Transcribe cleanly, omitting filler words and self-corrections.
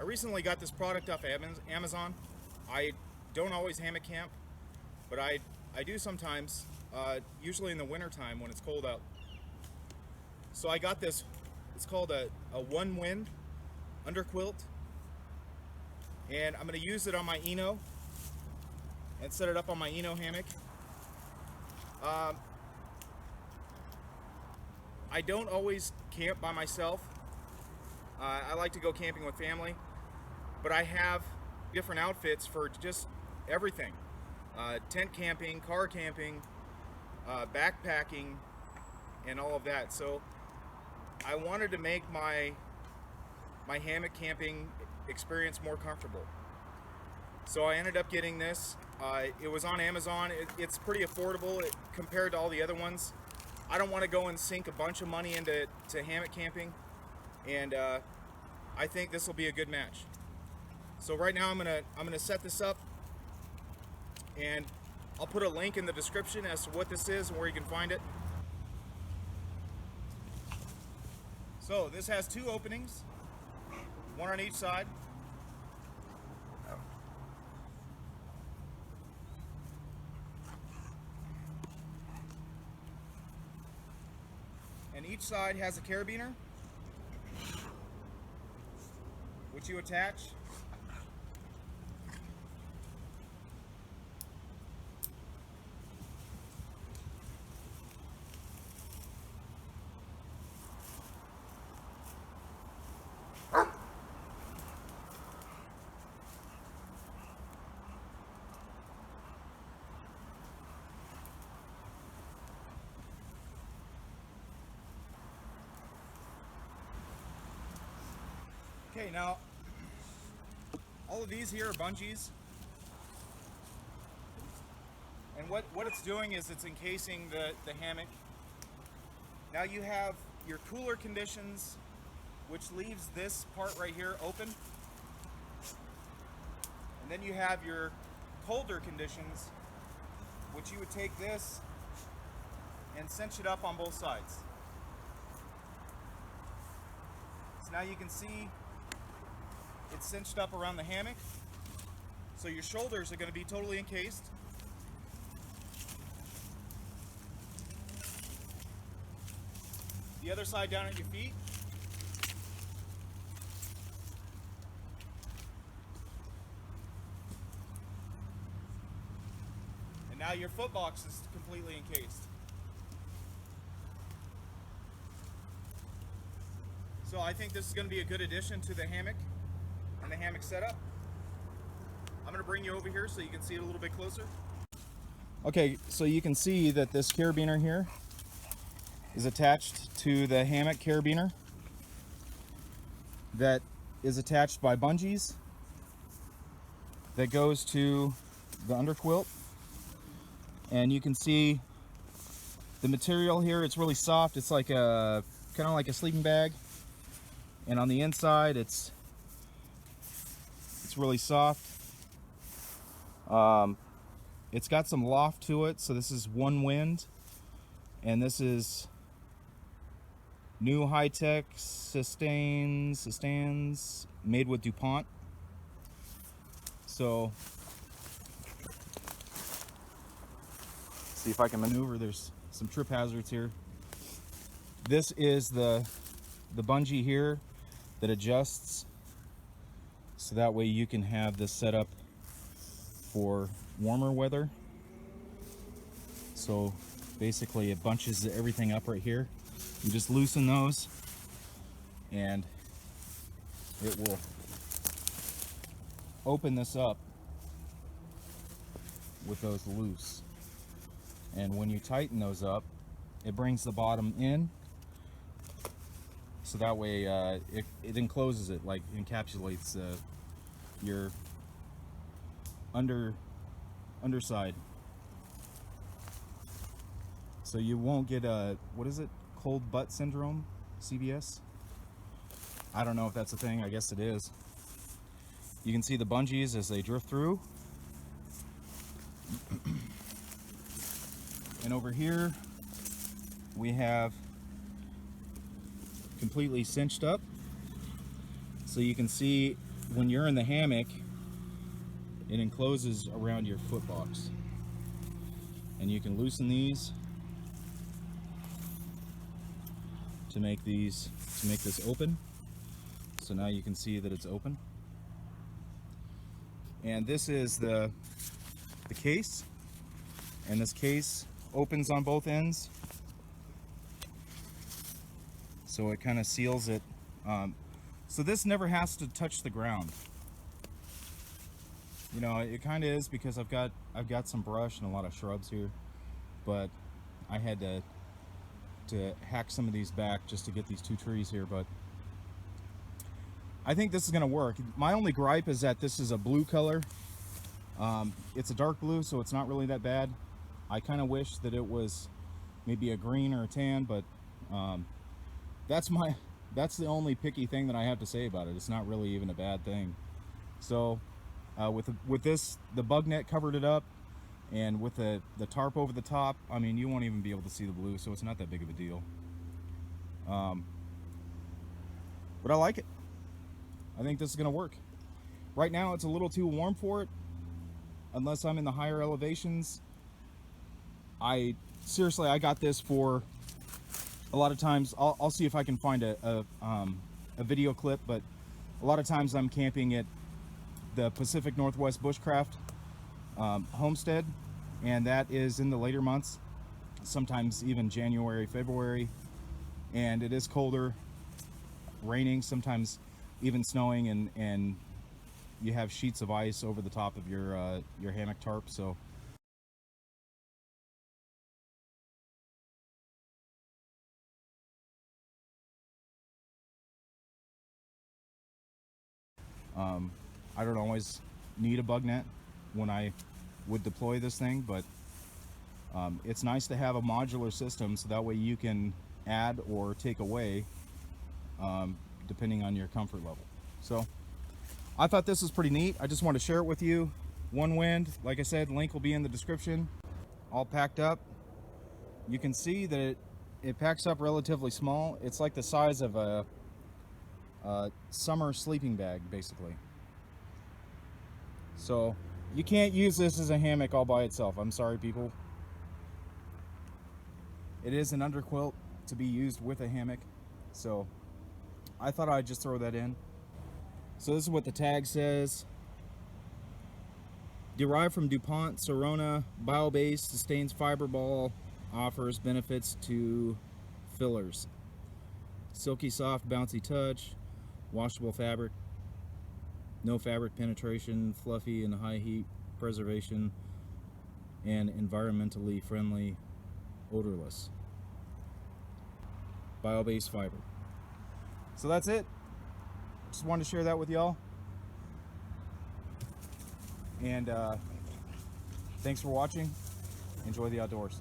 recently got this product off Amazon. I don't always hammock camp, but I do sometimes, usually in the winter time when it's cold out. So I got this, it's called a OneWind Underquilt, and I'm going to use it on my Eno and set it up on my Eno hammock. I don't always camp by myself. I like to go camping with family, but I have different outfits for just everything. Tent camping, car camping, backpacking, and all of that. So I wanted to make my hammock camping experience more comfortable. So I ended up getting this. It was on Amazon. It's pretty affordable compared to all the other ones. I don't want to go and sink a bunch of money into hammock camping, and I think this will be a good match. So right now I'm gonna set this up, and I'll put a link in the description as to what this is and where you can find it. So this has two openings, one on each side. And each side has a carabiner, which you attach. Okay, now all of these here are bungees, and what it's doing is it's encasing the hammock. Now you have your cooler conditions, which leaves this part right here open, and then you have your colder conditions, which you would take this and cinch it up on both sides. So now you can see it's cinched up around the hammock, so your shoulders are going to be totally encased. The other side down at your feet. And now your foot box is completely encased. So I think this is going to be a good addition to the hammock and the hammock setup. I'm going to bring you over here so you can see it a little bit closer. Okay, so you can see that this carabiner here is attached to the hammock carabiner that is attached by bungees that goes to the underquilt. And you can see the material here, it's really soft. It's like a kind of like a sleeping bag, and on the inside it's really soft. It's got some loft to it. So this is OneWind, and this is new high-tech sustains made with DuPont. So see if I can maneuver. There's some trip hazards here. This is the bungee here that adjusts, so that way you can have this set up for warmer weather. So basically it bunches everything up right here. You just loosen those and it will open this up with those loose. And when you tighten those up, it brings the bottom in, so that way it encloses it, like encapsulates your underside, so you won't get a, what is it, cold butt syndrome, CBS. I don't know if that's a thing. I guess it is. You can see the bungees as they drift through. And over here we have completely cinched up, so you can see when you're in the hammock, it encloses around your foot box, and you can loosen these to make this open. So now you can see that it's open. And this is the case, and this case opens on both ends, so it kind of seals it. So this never has to touch the ground. You know, it kind of is, because I've got some brush and a lot of shrubs here, but I had to hack some of these back just to get these 2 trees here. But I think this is going to work. My only gripe is that this is a blue color. It's a dark blue, so it's not really that bad. I kind of wish that it was maybe a green or a tan, but that's the only picky thing that I have to say about it. It's not really even a bad thing. So with this, the bug net covered it up, and with the tarp over the top, I mean, you won't even be able to see the blue, so it's not that big of a deal. But I like it. I think this is going to work. Right now it's a little too warm for it, unless I'm in the higher elevations. Seriously, I got this for a lot of times. I'll see if I can find a video clip, but a lot of times I'm camping at the Pacific Northwest Bushcraft homestead, and that is in the later months, sometimes even January, February, and it is colder, raining, sometimes even snowing, and you have sheets of ice over the top of your hammock tarp. So I don't always need a bug net when I would deploy this thing, but it's nice to have a modular system, so that way you can add or take away depending on your comfort level. So I thought this was pretty neat. I just want to share it with you. OneWind, like I said, link will be in the description. All packed up. You can see that it packs up relatively small. It's like the size of a summer sleeping bag, basically. So you can't use this as a hammock all by itself. I'm sorry, people. It is an underquilt to be used with a hammock, so I thought I'd just throw that in. So this is what the tag says. Derived from DuPont Sorona, bio-based, sustains fiber ball, offers benefits to fillers. Silky soft, bouncy touch, washable fabric, no fabric penetration, fluffy and high heat preservation, and environmentally friendly, odorless. Bio-based fiber. So that's it. Just wanted to share that with y'all. And thanks for watching. Enjoy the outdoors.